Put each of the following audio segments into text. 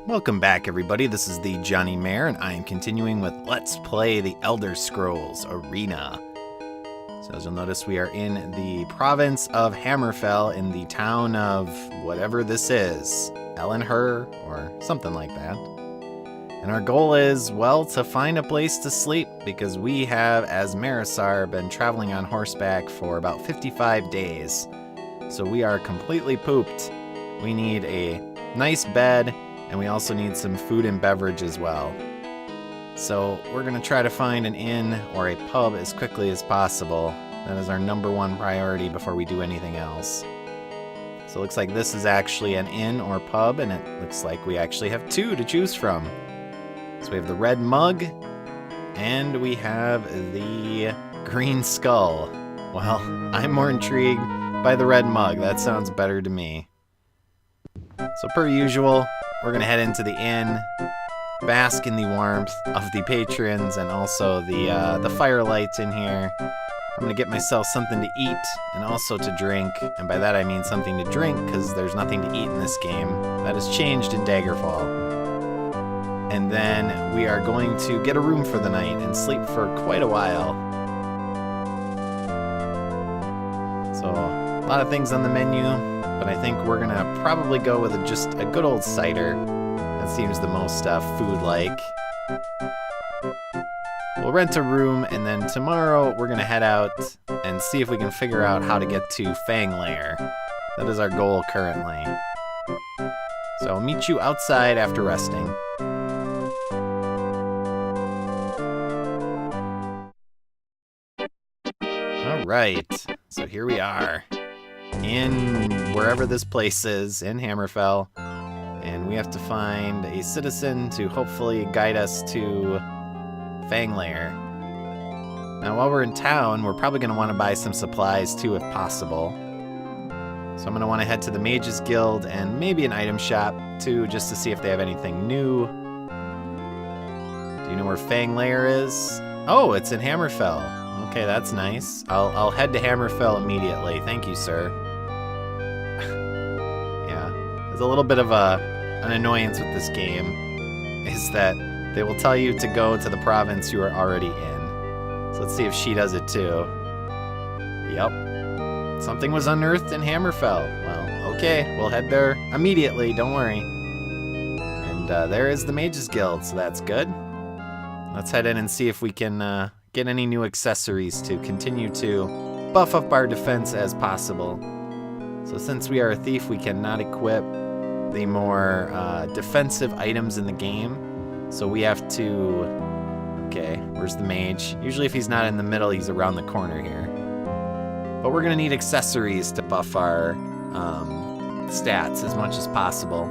Welcome back, everybody. This is the thejonnymar, and I am continuing with Let's Play the Elder Scrolls Arena. So as you'll notice, we are in the province of Hammerfell, in the town of whatever this is, Ellenher, or something like that. And our goal is, well, to find a place to sleep, because we have, as Marasar, been traveling on horseback for about 55 days. So we are completely pooped. We need a nice bed, and we also need some food and beverage as well. So we're going to try to find an inn or a pub as quickly as possible. That is our #1 priority before we do anything else. So it looks like this is actually an inn or pub, and it looks like we actually have 2 to choose from. So we have the Red Mug, and we have the Green Skull. Well, I'm more intrigued by the Red Mug. That sounds better to me. So per usual, we're going to head into the inn, bask in the warmth of the patrons and also the firelight in here. I'm going to get myself something to eat and also to drink, and by that I mean something to drink because there's nothing to eat in this game. That has changed in Daggerfall. And then we are going to get a room for the night and sleep for quite a while. So, a lot of things on the menu, but I think we're gonna probably go with just a good old cider. That seems the most food-like. We'll rent a room, and then tomorrow we're gonna head out and see if we can figure out how to get to Fang Lair. That is our goal currently. So I'll meet you outside after resting. Alright, so here we are. In wherever this place is, in Hammerfell, and we have to find a citizen to hopefully guide us to Fang Lair. Now while we're in town, we're probably going to want to buy some supplies too if possible. So I'm going to want to head to the Mages Guild and maybe an item shop too, just to see if they have anything new. Do you know where Fang Lair is? Oh, it's in Hammerfell. Okay, that's nice. I'll head to Hammerfell immediately. Thank you, sir. Yeah, there's a little bit of an annoyance with this game, is that they will tell you to go to the province you are already in. So let's see if she does it too. Yep. Something was unearthed in Hammerfell. Well, okay, we'll head there immediately, don't worry. And there is the Mages Guild, so that's good. Let's head in and see if we can get any new accessories to continue to buff up our defense as possible. So since we are a thief, we cannot equip the more defensive items in the game. So we have to... Okay, where's the mage? Usually if he's not in the middle, he's around the corner here. But we're gonna need accessories to buff our stats as much as possible.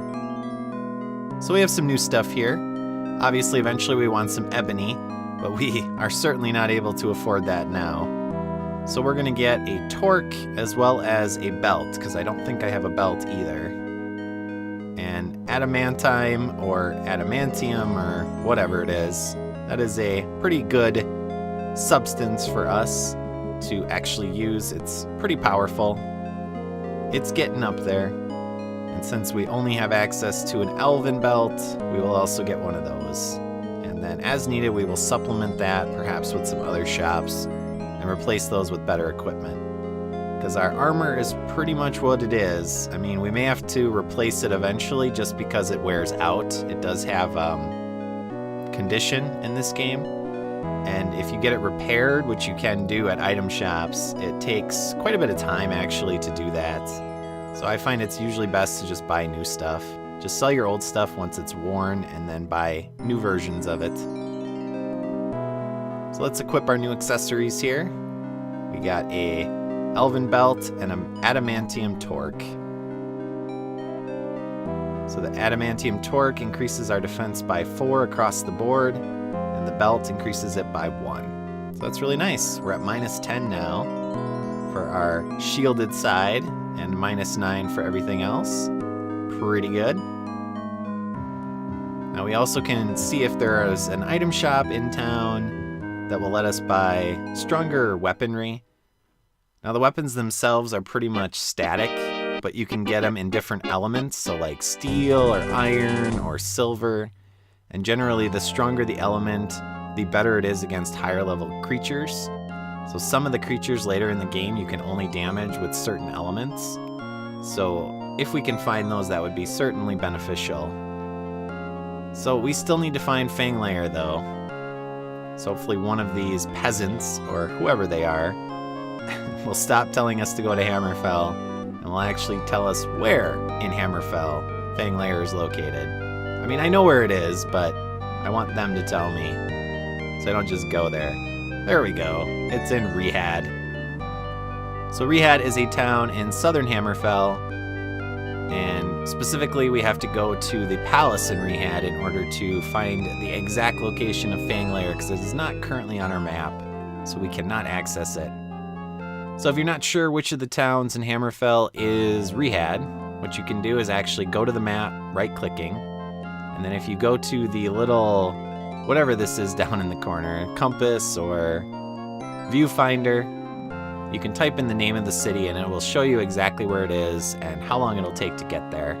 So we have some new stuff here. Obviously, eventually we want some ebony, but we are certainly not able to afford that now. So we're gonna get a torque as well as a belt, because I don't think I have a belt either. And adamantine or adamantium or whatever it is, that is a pretty good substance for us to actually use. It's pretty powerful. It's getting up there. And since we only have access to an elven belt, we will also get one of those. And then as needed, we will supplement that, perhaps with some other shops, and replace those with better equipment. Because our armor is pretty much what it is. I mean, we may have to replace it eventually just because it wears out. It does have condition in this game. And if you get it repaired, which you can do at item shops, it takes quite a bit of time actually to do that. So I find it's usually best to just buy new stuff. Just sell your old stuff once it's worn and then buy new versions of it. So let's equip our new accessories here. We got a elven belt and an adamantium torque. So the adamantium torque increases our defense by 4 across the board, and the belt increases it by 1. So that's really nice. We're at -10 now for our shielded side, and -9 for everything else. Pretty good. Now we also can see if there is an item shop in town that will let us buy stronger weaponry. Now the weapons themselves are pretty much static, but you can get them in different elements, so like steel or iron or silver. And generally, the stronger the element, the better it is against higher level creatures. So some of the creatures later in the game you can only damage with certain elements. So if we can find those, that would be certainly beneficial. So we still need to find Fang Lair though. So hopefully one of these peasants, or whoever they are, will stop telling us to go to Hammerfell, and will actually tell us where in Hammerfell Fang Lair is located. I mean, I know where it is, but I want them to tell me, so I don't just go there. There we go. It's in Rihad. So Rihad is a town in southern Hammerfell, and specifically we have to go to the palace in Rihad in order to find the exact location of Fang Lair, because it is not currently on our map, so we cannot access it. So if you're not sure which of the towns in Hammerfell is Rihad, what you can do is actually go to the map, right-clicking, and then if you go to the little, whatever this is down in the corner, compass or viewfinder, you can type in the name of the city and it will show you exactly where it is and how long it'll take to get there.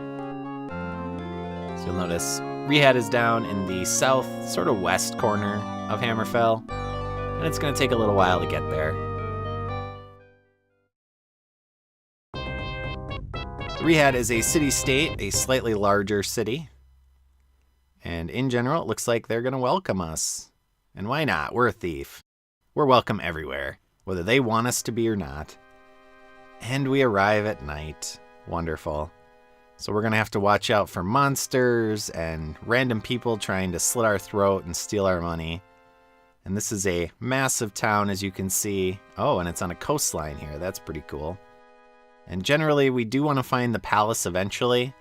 So you'll notice Rihad is down in the south, sort of west corner of Hammerfell, and it's going to take a little while to get there. Rihad is a city-state, a slightly larger city. And in general, it looks like they're going to welcome us. And why not? We're a thief. We're welcome everywhere, whether they want us to be or not. And we arrive at night. Wonderful. So we're going to have to watch out for monsters and random people trying to slit our throat and steal our money. And this is a massive town, as you can see. Oh, and it's on a coastline here. That's pretty cool. And generally, we do want to find the palace eventually.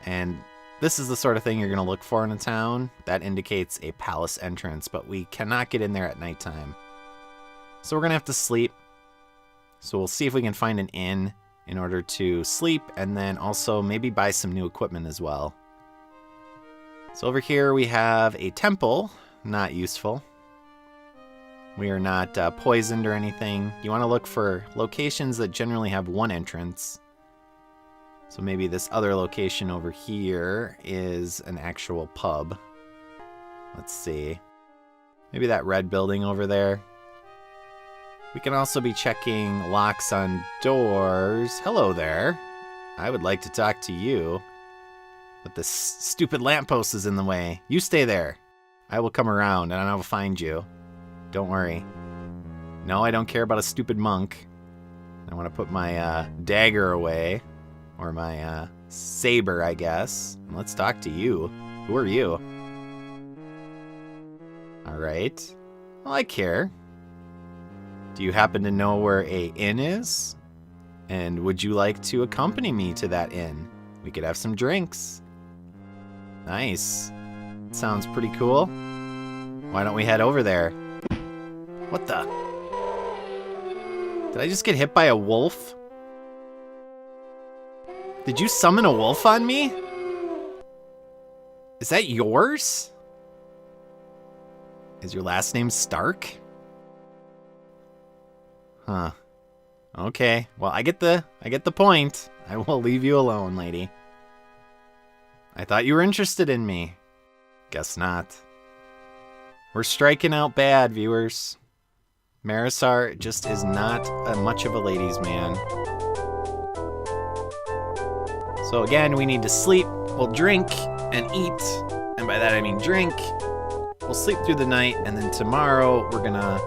And this is the sort of thing you're going to look for in a town. That indicates a palace entrance, but we cannot get in there at nighttime. So we're going to have to sleep. So we'll see if we can find an inn in order to sleep, and then also maybe buy some new equipment as well. So over here we have a temple. Not useful. We are not poisoned or anything. You want to look for locations that generally have one entrance. So maybe this other location over here is an actual pub. Let's see. Maybe that red building over there. We can also be checking locks on doors. Hello there. I would like to talk to you. But this stupid lamppost is in the way. You stay there. I will come around and I will find you. Don't worry. No, I don't care about a stupid monk. I want to put my dagger away. Or my saber, I guess. And let's talk to you. Who are you? Alright. Well, I care. Do you happen to know where a inn is? And would you like to accompany me to that inn? We could have some drinks. Nice. Sounds pretty cool. Why don't we head over there? What the? Did I just get hit by a wolf? Did you summon a wolf on me? Is that yours? Is your last name Stark? Huh. Okay. Well, I get the point. I will leave you alone, lady. I thought you were interested in me. Guess not. We're striking out bad, viewers. Marasar just is not much of a ladies' man. So again, we need to sleep, we'll drink, and eat. And by that I mean drink. We'll sleep through the night, and then tomorrow we're gonna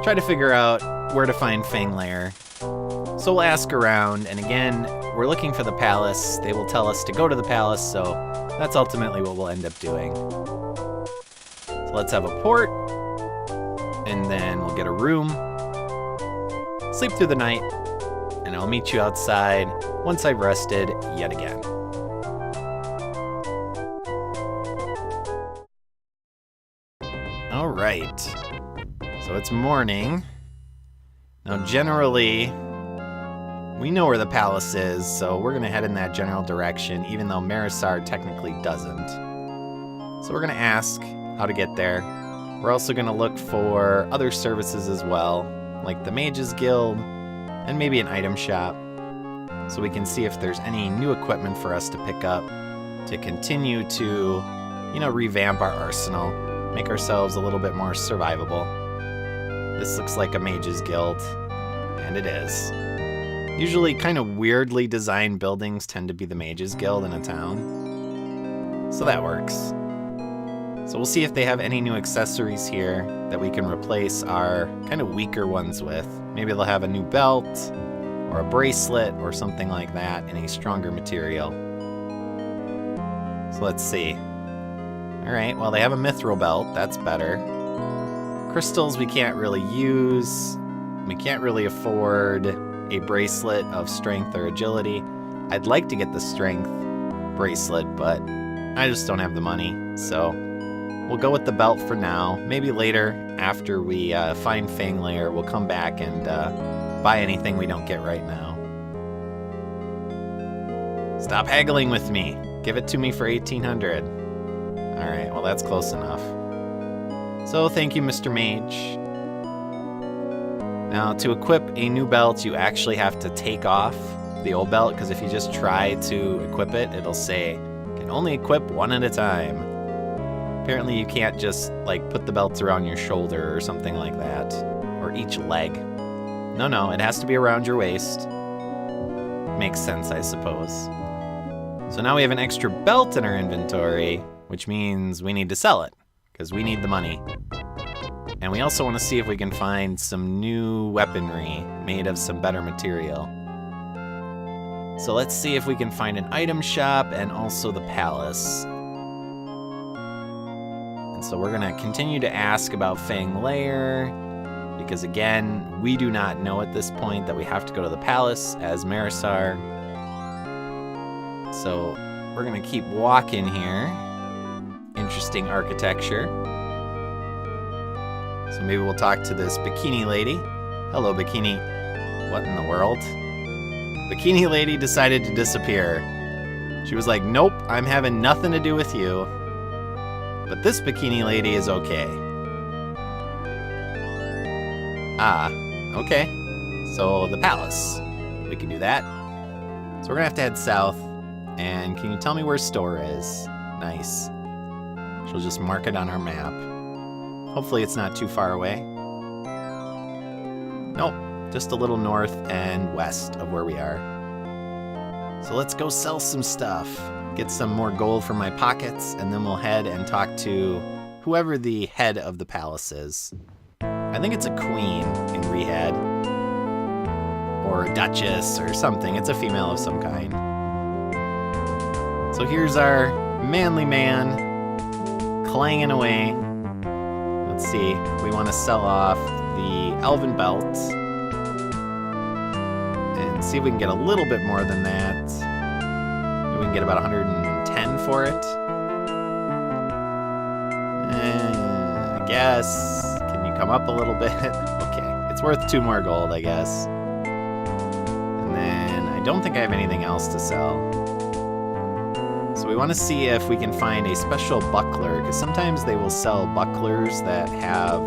try to figure out where to find Fang Lair. So we'll ask around, and again, we're looking for the palace. They will tell us to go to the palace, so that's ultimately what we'll end up doing. So let's have a port, and then we'll get a room, sleep through the night, and I'll meet you outside once I've rested yet again. All right, so it's morning. Now generally, we know where the palace is, so we're gonna head in that general direction, even though Marasar technically doesn't. So we're gonna ask how to get there. We're also gonna look for other services as well, like the Mages Guild, and maybe an item shop. so we can see if there's any new equipment for us to pick up to continue to, you know, revamp our arsenal, make ourselves a little bit more survivable. This looks like a mage's guild, and it is. Usually kind of weirdly designed buildings tend to be the mage's guild in a town, so that works. So we'll see if they have any new accessories here that we can replace our kind of weaker ones with. Maybe they'll have a new belt, or a bracelet, or something like that in a stronger material. So let's see. Alright, well they have a mithril belt, that's better. Crystals we can't really use. We can't really afford a bracelet of strength or agility. I'd like to get the strength bracelet, but I just don't have the money, so we'll go with the belt for now. Maybe later, after we find Fang Lair, we'll come back and buy anything we don't get right now. Stop haggling with me. Give it to me for 1,800. Alright, well that's close enough. So thank you, Mr. Mage. Now, to equip a new belt, you actually have to take off the old belt, because if you just try to equip it, it'll say, can only equip one at a time. Apparently you can't just, like, put the belts around your shoulder or something like that, or each leg. No, it has to be around your waist. Makes sense, I suppose. So now we have an extra belt in our inventory, which means we need to sell it, because we need the money. And we also want to see if we can find some new weaponry made of some better material. So let's see if we can find an item shop and also the palace. And so we're going to continue to ask about Fang Lair, because again, we do not know at this point that we have to go to the palace as Marasar. So we're going to keep walking here. Interesting architecture. So maybe we'll talk to this bikini lady. Hello, bikini. What in the world? Bikini lady decided to disappear. She was like, nope, I'm having nothing to do with you. But this bikini lady is okay. Ah, okay. So the palace. We can do that. So we're gonna have to head south. And can you tell me where store is? Nice. She'll just mark it on our map. Hopefully it's not too far away. Nope, just a little north and west of where we are. So let's go sell some stuff. Get some more gold from my pockets, and then we'll head and talk to whoever the head of the palace is. I think it's a queen in Rihad. Or a duchess or something. It's a female of some kind. So here's our manly man clanging away. Let's see, we want to sell off the elven belt and see if we can get a little bit more than that. Maybe we can get about 110 for it. I guess. Can you come up a little bit? Okay, it's worth 2 more gold, I guess. And then I don't think I have anything else to sell. So we want to see if we can find a special buckler, because sometimes they will sell bucklers that have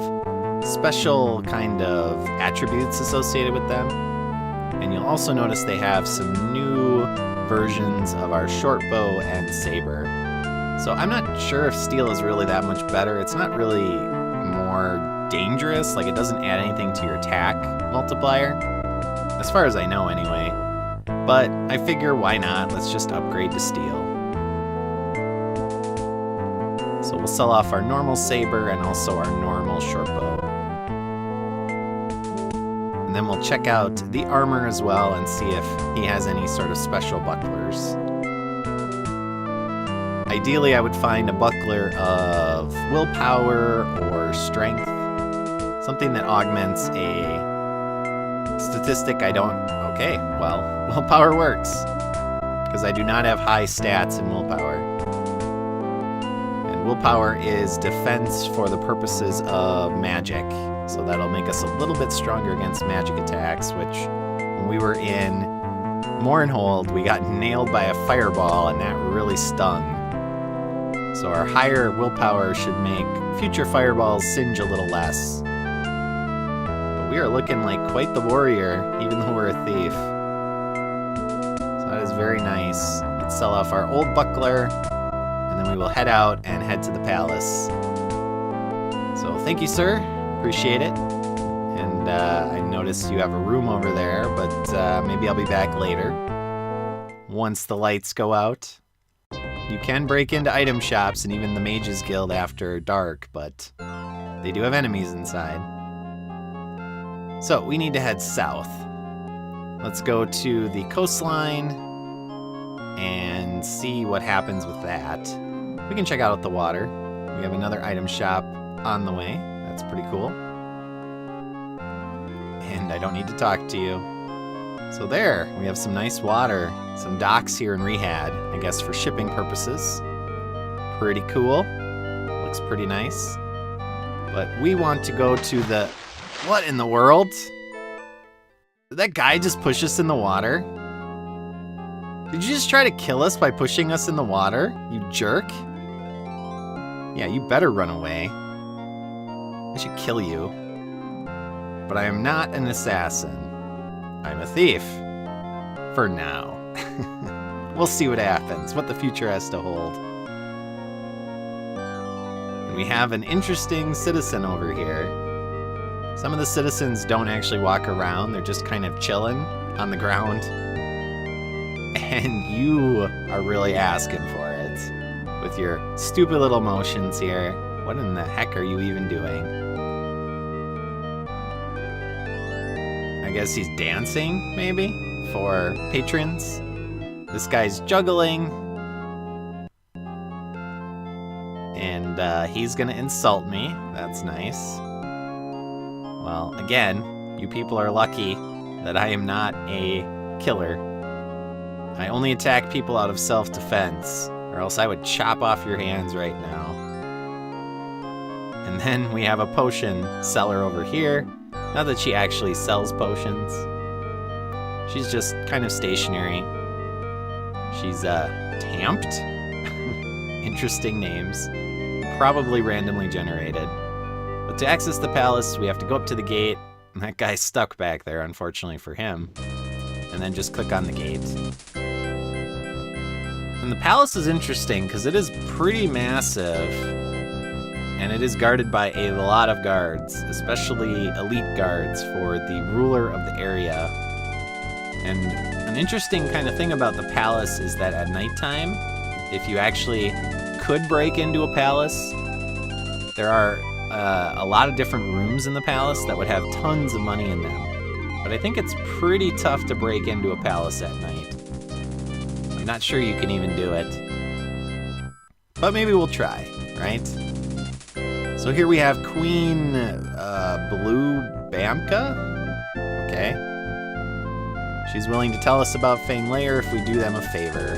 special kind of attributes associated with them. And you'll also notice they have some new versions of our short bow and saber. So I'm not sure if steel is really that much better. It's not really more dangerous, like it doesn't add anything to your attack multiplier, as far as I know anyway. But I figure why not, let's just upgrade to steel. So we'll sell off our normal saber and also our normal short bow. And then we'll check out the armor as well and see if he has any sort of special bucklers. Ideally, I would find a buckler of willpower or strength. Something that augments a statistic I don't... Okay, well, willpower works. Because I do not have high stats in willpower. Willpower is defense for the purposes of magic, so that'll make us a little bit stronger against magic attacks, which when we were in Mournhold, we got nailed by a fireball and that really stung. So our higher willpower should make future fireballs singe a little less. But we are looking like quite the warrior, even though we're a thief. that is very nice. Let's sell off our old buckler, and then we will head out and head to the palace. So thank you, sir. Appreciate it. And I noticed you have a room over there, but maybe I'll be back later once the lights go out. You can break into item shops and even the Mages Guild after dark, but they do have enemies inside. So we need to head south. Let's go to the coastline and see what happens with that. We can check out the water. We have another item shop on the way. That's pretty cool. And I don't need to talk to you. So there, we have some nice water, some docks here in Rihad, I guess for shipping purposes. Pretty cool. Looks pretty nice. But we want to go to the... What in the world? Did that guy just push us in the water? Did you just try to kill us by pushing us in the water, you jerk? Yeah, you better run away. I should kill you. But I am not an assassin. I'm a thief. For now. We'll see what happens, what the future has to hold. And we have an interesting citizen over here. Some of the citizens don't actually walk around, they're just kind of chilling on the ground. And you are really asking for it with your stupid little motions here. What in the heck are you even doing? I guess he's dancing, maybe, for patrons. This guy's juggling. And he's gonna insult me. That's nice. Well, again, you people are lucky that I am not a killer. I only attack people out of self-defense, or else I would chop off your hands right now. And then we have a potion seller over here. Not that she actually sells potions. She's just kind of stationary. She's tamped. Interesting names. Probably randomly generated. But to access the palace, we have to go up to the gate. And that guy's stuck back there, unfortunately for him. And then just click on the gate. And the palace is interesting because it is pretty massive. And it is guarded by a lot of guards, especially elite guards for the ruler of the area. And an interesting kind of thing about the palace is that at nighttime, if you actually could break into a palace, there are a lot of different rooms in the palace that would have tons of money in them. But I think it's pretty tough to break into a palace at night. I'm not sure you can even do it. But maybe we'll try, right? So here we have Queen Blue Bamka. Okay. She's willing to tell us about Fang Lair if we do them a favor,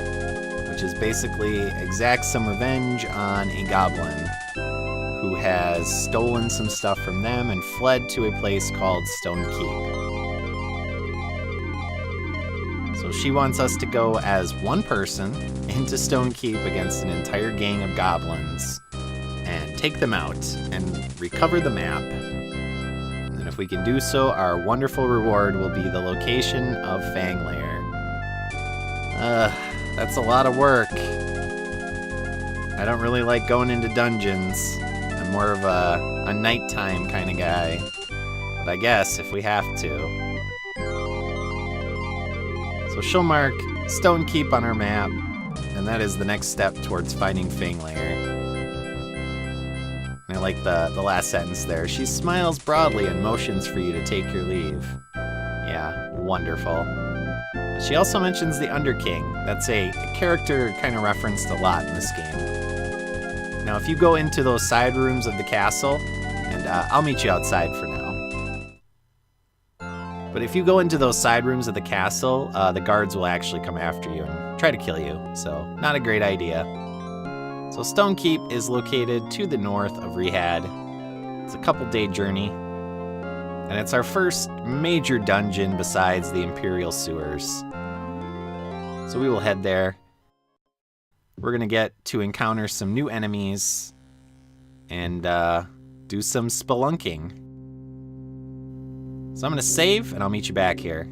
which is basically exact some revenge on a goblin who has stolen some stuff from them and fled to a place called Stonekeep. So she wants us to go as one person into Stonekeep against an entire gang of goblins and take them out and recover the map. And if we can do so, our wonderful reward will be the location of Fang Lair. That's a lot of work. I don't really like going into dungeons. I'm more of a nighttime kind of guy. But I guess if we have to. So she'll mark Stonekeep on our map, and that is the next step towards finding Fang Lair. And I like the last sentence there. She smiles broadly and motions for you to take your leave. Yeah, wonderful. She also mentions the Underking. That's a character kind of referenced a lot in this game. Now, if you go into those side rooms of the castle, and I'll meet you outside for now. But if you go into those side rooms of the castle, the guards will actually come after you and try to kill you. So, not a great idea. So Stonekeep is located to the north of Rihad. It's a couple-day journey. And it's our first major dungeon besides the Imperial Sewers. So we will head there. We're going to get to encounter some new enemies and do some spelunking. So I'm going to save and I'll meet you back here.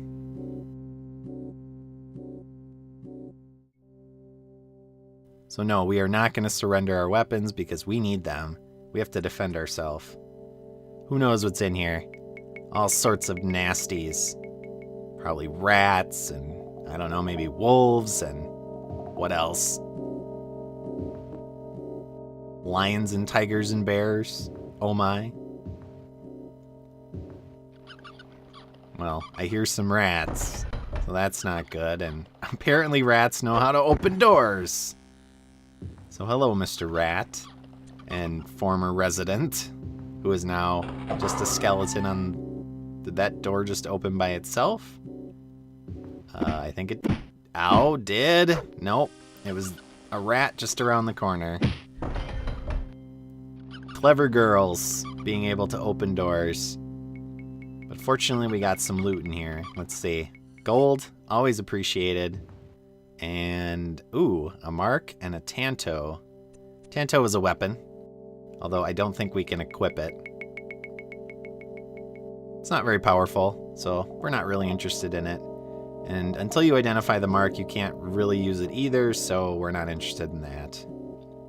So no, we are not going to surrender our weapons because we need them. We have to defend ourselves. Who knows what's in here? All sorts of nasties. Probably rats and, I don't know, maybe wolves and what else? Lions and tigers and bears. Oh my. Well, I hear some rats, so that's not good. And apparently rats know how to open doors. So hello, Mr. Rat, and former resident, who is now just a skeleton on... Did that door just open by itself? I think it... Ow, did? Nope. It was a rat just around the corner. Clever girls being able to open doors. But fortunately, we got some loot in here. Let's see. Gold, always appreciated. And, ooh, a mark and a tanto. Tanto is a weapon, although I don't think we can equip it. It's not very powerful, so we're not really interested in it. And until you identify the mark, you can't really use it either, so we're not interested in that.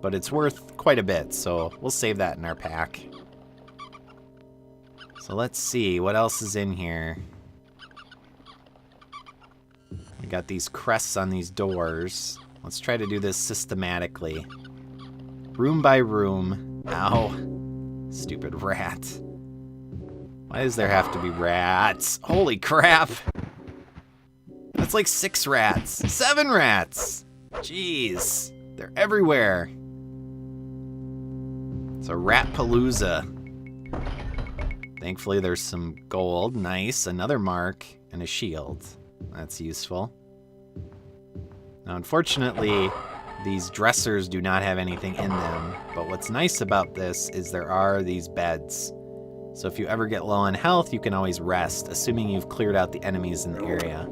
But it's worth quite a bit, so we'll save that in our pack. So let's see, what else is in here? We got these crests on these doors. Let's try to do this systematically. Room by room. Ow. Stupid rat. Why does there have to be rats? Holy crap! That's like 6 rats. 7 rats! Jeez. They're everywhere. It's a rat palooza. Thankfully there's some gold. Nice. Another mark and a shield. That's useful. Now, unfortunately, these dressers do not have anything in them, but what's nice about this is there are these beds. So if you ever get low on health, you can always rest, assuming you've cleared out the enemies in the area.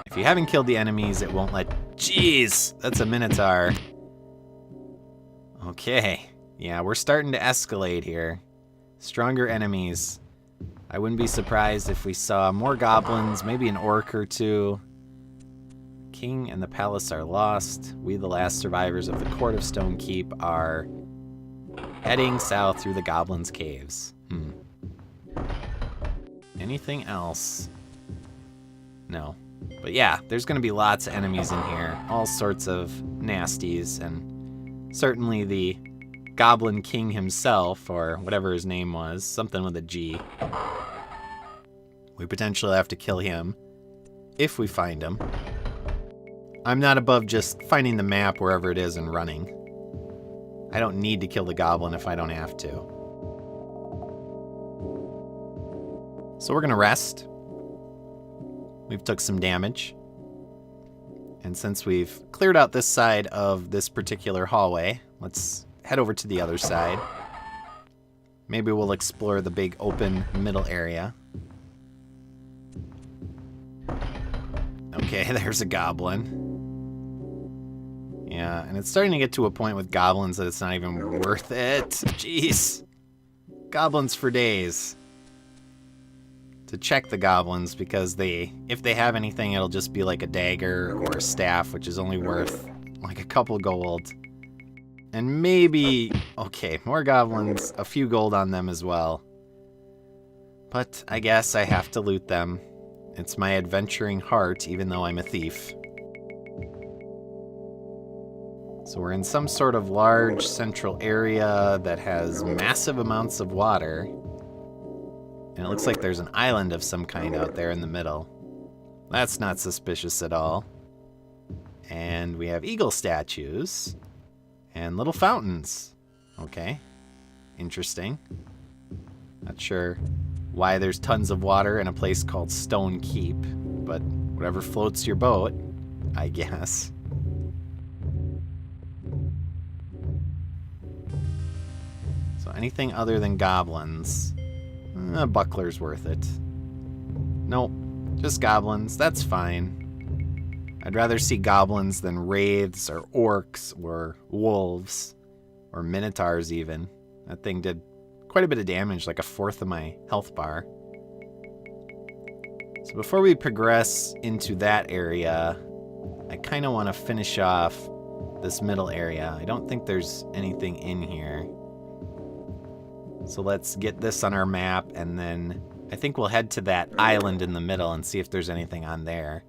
If you haven't killed the enemies, it won't let... Jeez, that's a minotaur. Okay, yeah, we're starting to escalate here. Stronger enemies. I wouldn't be surprised if we saw more goblins, maybe an orc or two. King and the palace are lost. We, the last survivors of the court of Stonekeep, are heading south through the goblins' caves. Anything else? No. But yeah, there's going to be lots of enemies in here. All sorts of nasties, and certainly the Goblin King himself, or whatever his name was, something with a G. We potentially have to kill him, if we find him. I'm not above just finding the map wherever it is and running. I don't need to kill the goblin if I don't have to. So we're gonna rest. We've took some damage. And since we've cleared out this side of this particular hallway, let's head over to the other side. Maybe we'll explore the big open middle area. Okay, there's a goblin. Yeah, and it's starting to get to a point with goblins that it's not even worth it. Jeez. Goblins for days. To check the goblins, because if they have anything, it'll just be like a dagger or a staff, which is only worth like a couple gold. And maybe, okay, more goblins, a few gold on them as well. But I guess I have to loot them. It's my adventuring heart, even though I'm a thief. So we're in some sort of large central area that has massive amounts of water. And it looks like there's an island of some kind out there in the middle. That's not suspicious at all. And we have eagle statues. And little fountains. Okay. Interesting. Not sure why there's tons of water in a place called Stonekeep, but whatever floats your boat, I guess. So anything other than goblins, a buckler's worth it. Nope, just goblins, that's fine. I'd rather see goblins than wraiths or orcs or wolves or minotaurs even. That thing did quite a bit of damage, like 1/4 of my health bar. So before we progress into that area, I kind of want to finish off this middle area. I don't think there's anything in here. So let's get this on our map, and then I think we'll head to that island in the middle and see if there's anything on there.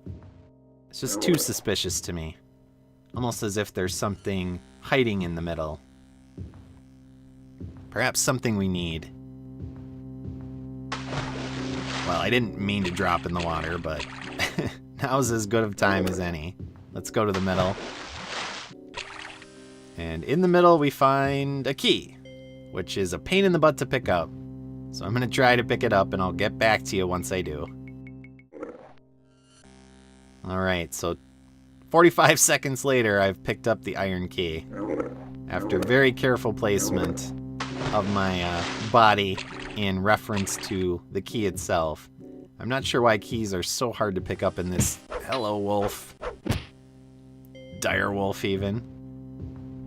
It's just too suspicious to me. Almost as if there's something hiding in the middle. Perhaps something we need. Well, I didn't mean to drop in the water, but now's as good of time as any. Let's go to the middle. And in the middle we find a key, which is a pain in the butt to pick up. So I'm going to try to pick it up, and I'll get back to you once I do. Alright, so 45 seconds later, I've picked up the iron key. After very careful placement of my body in reference to the key itself. I'm not sure why keys are so hard to pick up in this. Hello, wolf. Dire wolf, even.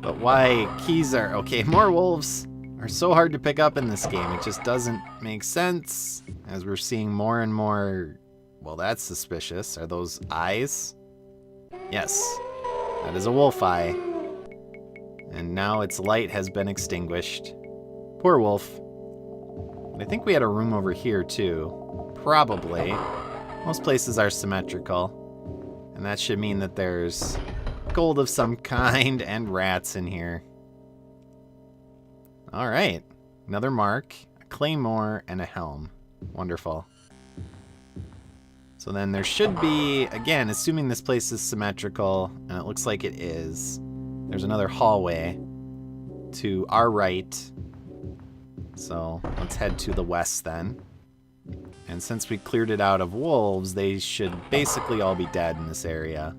But why keys are... Okay, more wolves are so hard to pick up in this game. It just doesn't make sense, as we're seeing more and more... Well, that's suspicious. Are those eyes? Yes, that is a wolf eye. And now its light has been extinguished. Poor wolf. But I think we had a room over here, too. Probably. Most places are symmetrical. And that should mean that there's gold of some kind and rats in here. Alright. Another mark, a claymore, and a helm. Wonderful. So then there should be, again, assuming this place is symmetrical, and it looks like it is, there's another hallway to our right. So let's head to the west then. And since we cleared it out of wolves, they should basically all be dead in this area.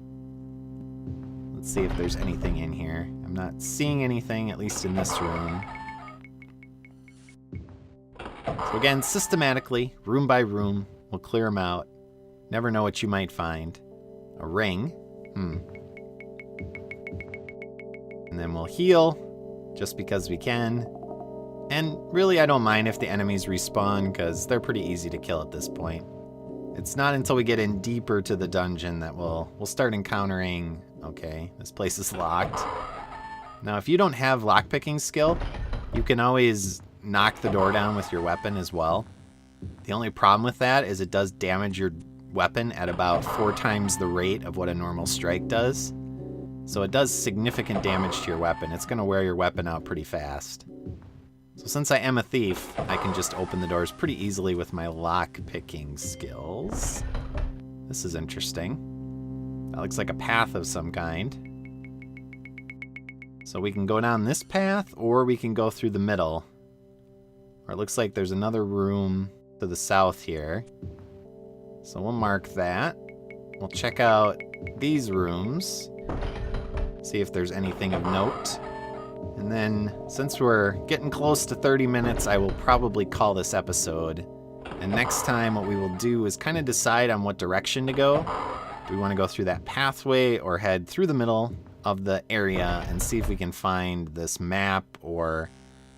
Let's see if there's anything in here. I'm not seeing anything, at least in this room. So again, systematically, room by room, we'll clear them out. Never know what you might find. A ring. And then we'll heal, just because we can. And really, I don't mind if the enemies respawn, because they're pretty easy to kill at this point. It's not until we get in deeper to the dungeon that we'll start encountering... Okay, this place is locked. Now, if you don't have lockpicking skill, you can always knock the door down with your weapon as well. The only problem with that is it does damage your weapon at about 4 times the rate of what a normal strike does. So it does significant damage to your weapon. It's going to wear your weapon out pretty fast. So since I am a thief, I can just open the doors pretty easily with my lock-picking skills. This is interesting. That looks like a path of some kind. So we can go down this path, or we can go through the middle. Or it looks like there's another room to the south here. So we'll mark that. We'll check out these rooms. See if there's anything of note. And then, since we're getting close to 30 minutes, I will probably call this episode. And next time, what we will do is kind of decide on what direction to go. Do we want to go through that pathway or head through the middle of the area and see if we can find this map or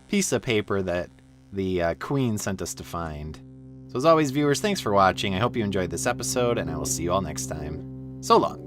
piece of paper that the Queen sent us to find. So as always, viewers, thanks for watching. I hope you enjoyed this episode, and I will see you all next time. So long.